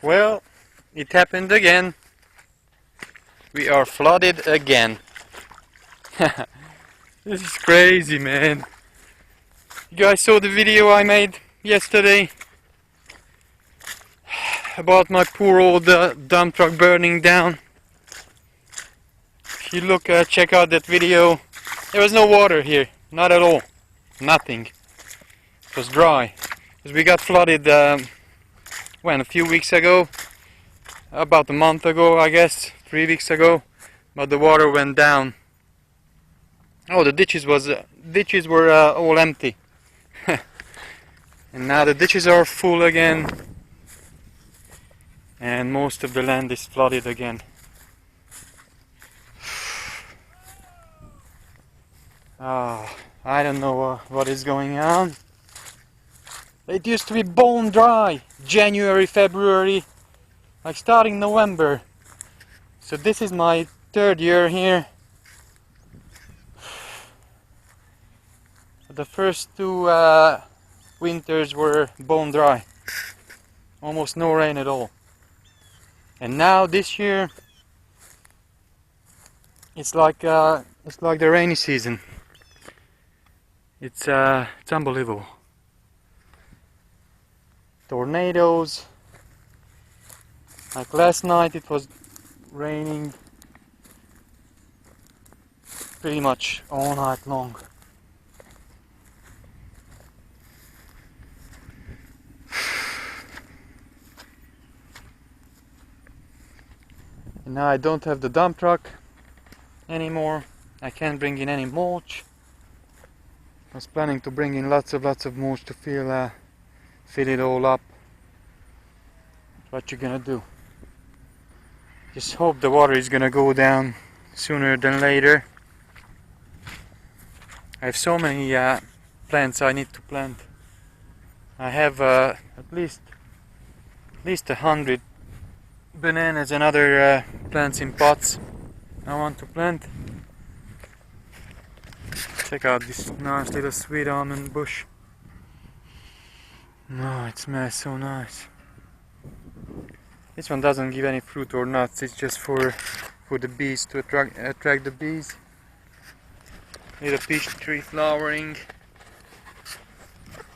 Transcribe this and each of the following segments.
Well, it happened again. We are flooded again. This is crazy, man. You guys saw the video I made yesterday about my poor old dump truck burning down. If you look, check out that video. There was no water here, not at all, nothing. It was dry. Because we got flooded a few weeks ago, about a month ago, I guess, 3 weeks ago. But the water went down. Oh, the ditches were all empty. And now the ditches are full again, and most of the land is flooded again. I don't know what is going on. It used to be bone dry January, February, like starting November. So this is my third year here. The first two winters were bone dry, almost no rain at all. And now this year it's like the rainy season. It's unbelievable. Tornadoes. Like last night it was raining pretty much all night long. And now I don't have the dump truck anymore. I can't bring in any mulch. I was planning to bring in lots of mulch to fill it all up. What you gonna do? Just hope the water is gonna go down sooner than later. I have so many plants I need to plant. I have at least 100 bananas and other plants in pots I want to plant. Check out this nice little sweet almond bush. Oh, it smells so nice. This one doesn't give any fruit or nuts, it's just for the bees, to attract the bees. Little peach tree flowering.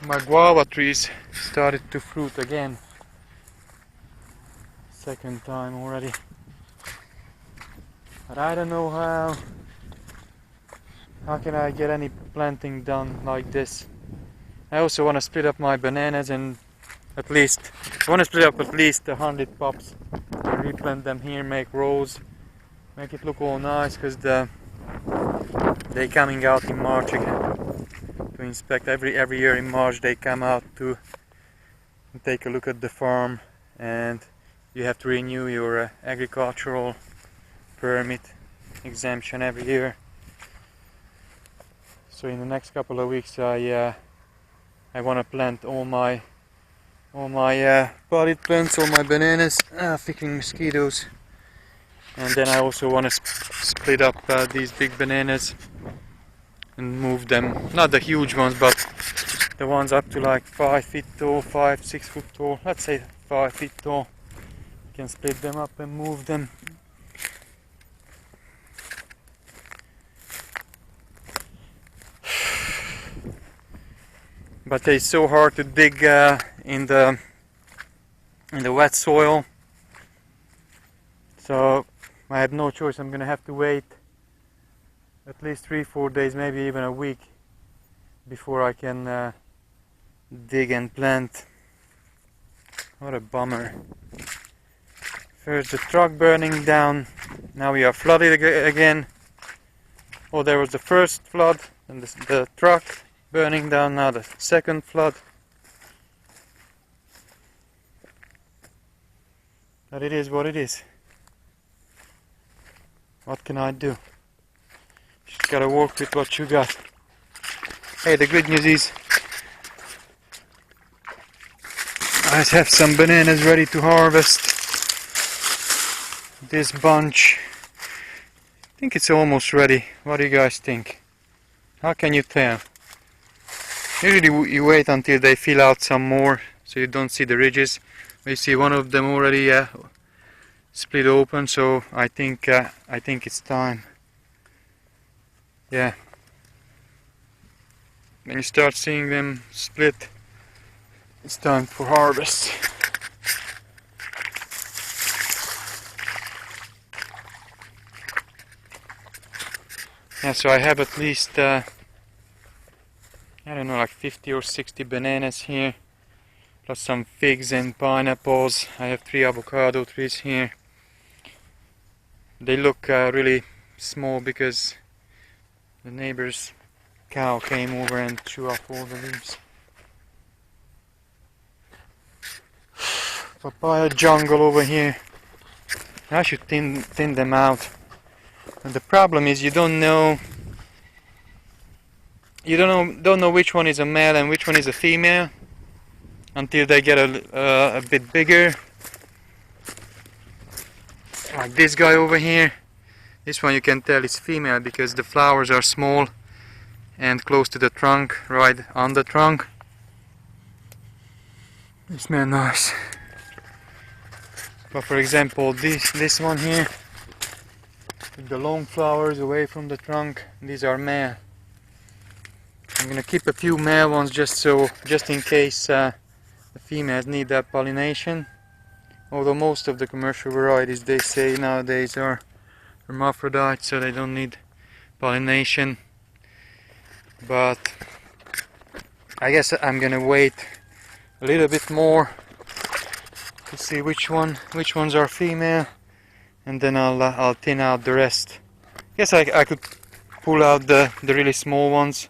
My guava trees started to fruit again. Second time already. But I don't know how can I get any planting done like this. I also want to split up my bananas and at least 100 pops and replant them here, make rows, make it look all nice, because they coming out in March again to inspect. Every year in March they come out to take a look at the farm, and you have to renew your agricultural permit exemption every year. So in the next couple of weeks I want to plant all my potted plants, all my bananas, picking mosquitoes. And then I also want to split up these big bananas and move them, not the huge ones, but the ones up to like 5 feet tall, 5-6 foot tall, let's say 5 feet tall. You can split them up and move them. But it's so hard to dig in the wet soil, so I have no choice. I'm gonna have to wait at least 3-4 days, maybe even a week, before I can dig and plant. What a bummer. First the truck burning down, now we are flooded again. Oh, there was the first flood, and the truck burning down, now the second flood. But it is what it is. What can I do? Just gotta work with what you got. Hey, the good news is I have some bananas ready to harvest. This bunch, I think it's almost ready. What do you guys think? How can you tell? Usually you wait until they fill out some more so you don't see the ridges. You see one of them already split open, so I think it's time. Yeah. When you start seeing them split, it's time for harvest. Yeah, so I have at least I don't know, like 50 or 60 bananas here, plus some figs and pineapples. I have 3 avocado trees here. They look really small because the neighbor's cow came over and chewed off all the leaves. Papaya jungle over here. I should thin them out. And the problem is you don't know which one is a male and which one is a female until they get a bit bigger. Like this guy over here. This one you can tell is female because the flowers are small and close to the trunk, right on the trunk. They smell nice. But for example, this one here, with the long flowers away from the trunk, these are male. I'm gonna keep a few male ones just in case the females need that pollination. Although most of the commercial varieties, they say nowadays, are hermaphrodites, so they don't need pollination. But I guess I'm gonna wait a little bit more to see which ones are female, and then I'll thin out the rest. Guess I could pull out the really small ones,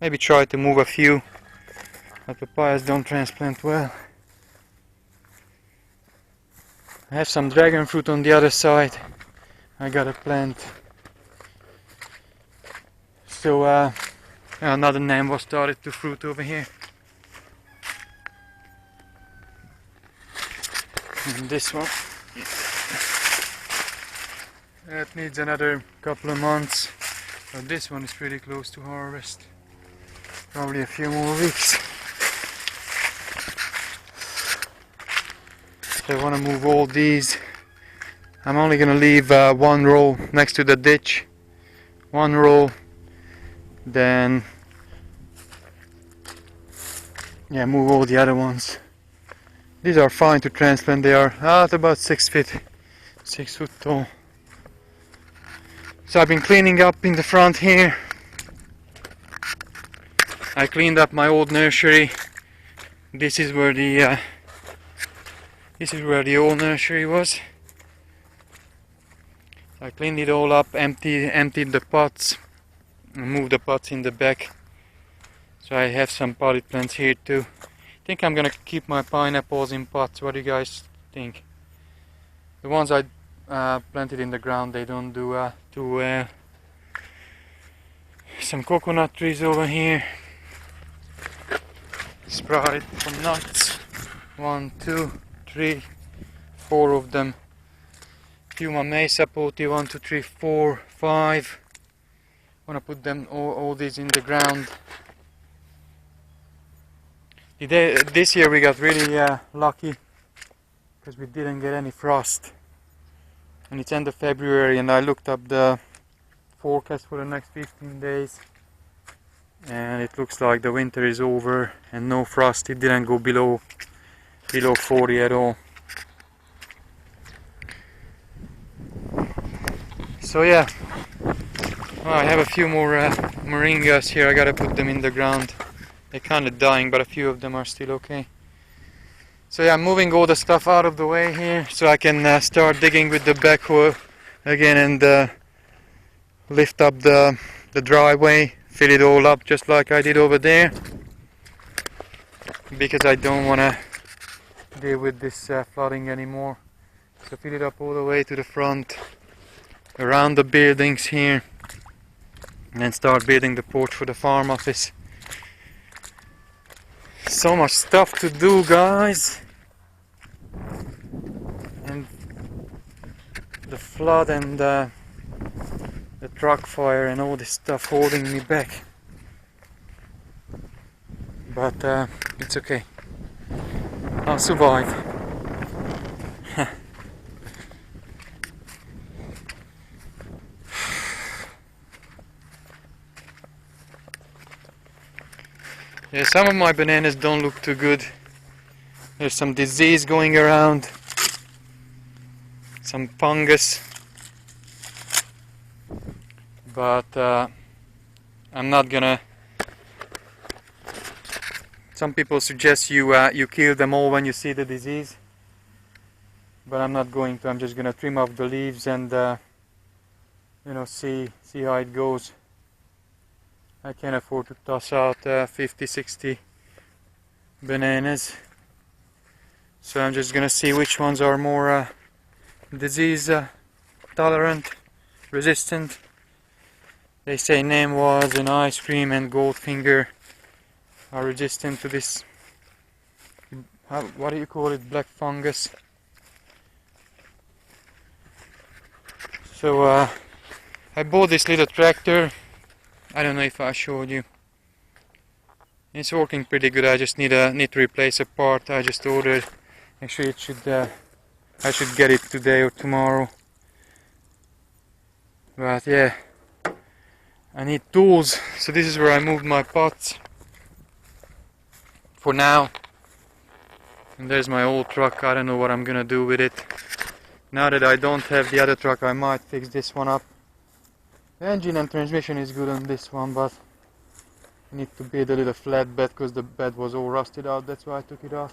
maybe try to move a few, but papayas don't transplant well. I have some dragon fruit on the other side I gotta plant. So another Nampo started to fruit over here. And this one, that needs another couple of months. But this one is pretty close to harvest. Probably a few more weeks. So I want to move all these. I'm only going to leave one row next to the ditch. One row. Then yeah, move all the other ones. These are fine to transplant. They are at about 6 foot tall. So I've been cleaning up in the front here. I cleaned up my old nursery. This is where the old nursery was. I cleaned it all up, emptied the pots, and moved the pots in the back. So I have some potted plants here too. I think I'm gonna keep my pineapples in pots. What do you guys think? The ones I planted in the ground, they don't do too well. Some coconut trees over here. Sprouted some nuts. 1, 2, 3, 4 of them. Few mamey sapoti, 1, 2, 3, 4, 5. Wanna put them all these in the ground. This year we got really lucky because we didn't get any frost. And it's end of February, and I looked up the forecast for the next 15 days. And it looks like the winter is over and no frost. It didn't go below 40 at all. So yeah, well, I have a few more moringas here. I gotta put them in the ground. They're kind of dying, but a few of them are still okay. So yeah, I'm moving all the stuff out of the way here so I can start digging with the backhoe again and lift up the driveway, fill it all up just like I did over there, because I don't want to deal with this flooding anymore. So fill it up all the way to the front, around the buildings here, and then start building the porch for the farm office. So much stuff to do, guys, and the flood and the truck fire and all this stuff holding me back, but it's okay, I'll survive. Yeah, some of my bananas don't look too good. There's some disease going around, some fungus, but I'm not gonna. Some people suggest you kill them all when you see the disease, but I'm not going to. I'm just gonna trim off the leaves and you know, see how it goes. I can't afford to toss out 50-60 bananas, so I'm just gonna see which ones are more disease tolerant, resistant. They say Naples and ice cream and goldfinger are resistant to this, what do you call it, black fungus. So I bought this little tractor. I don't know if I showed you. It's working pretty good. I just need to replace a part. I just ordered. Actually, it should I should get it today or tomorrow. But yeah, I need tools. So this is where I moved my pots for now. And there's my old truck. I don't know what I'm gonna do with it. Now that I don't have the other truck, I might fix this one up. The engine and transmission is good on this one, but I need to build a little flat bed because the bed was all rusted out. That's why I took it off.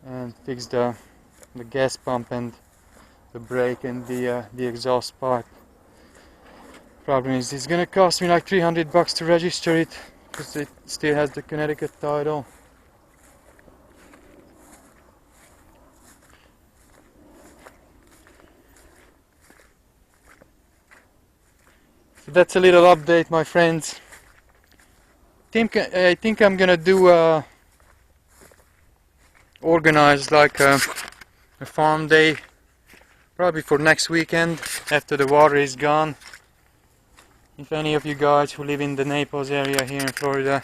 And fix the gas pump and the brake and the exhaust pipe. Problem is, it's gonna cost me like $300 to register it because it still has the Connecticut title. So that's a little update, my friends. I think I'm gonna do organize like a farm day, probably for next weekend after the water is gone. If any of you guys who live in the Naples area here in Florida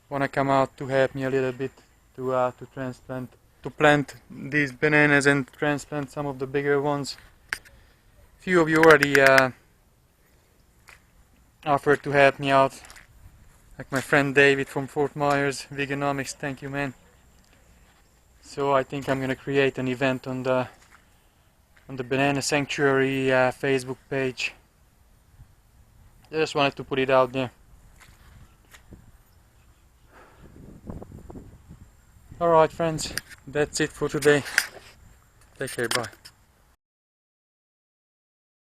wanna come out to help me a little bit to plant these bananas and transplant some of the bigger ones. Few of you already offered to help me out, like my friend David from Fort Myers Veganomics. Thank you, man. So I think I'm gonna create an event on the Banana Sanctuary Facebook page. I just wanted to put it out there. Alright friends, that's it for today. Take care, bye.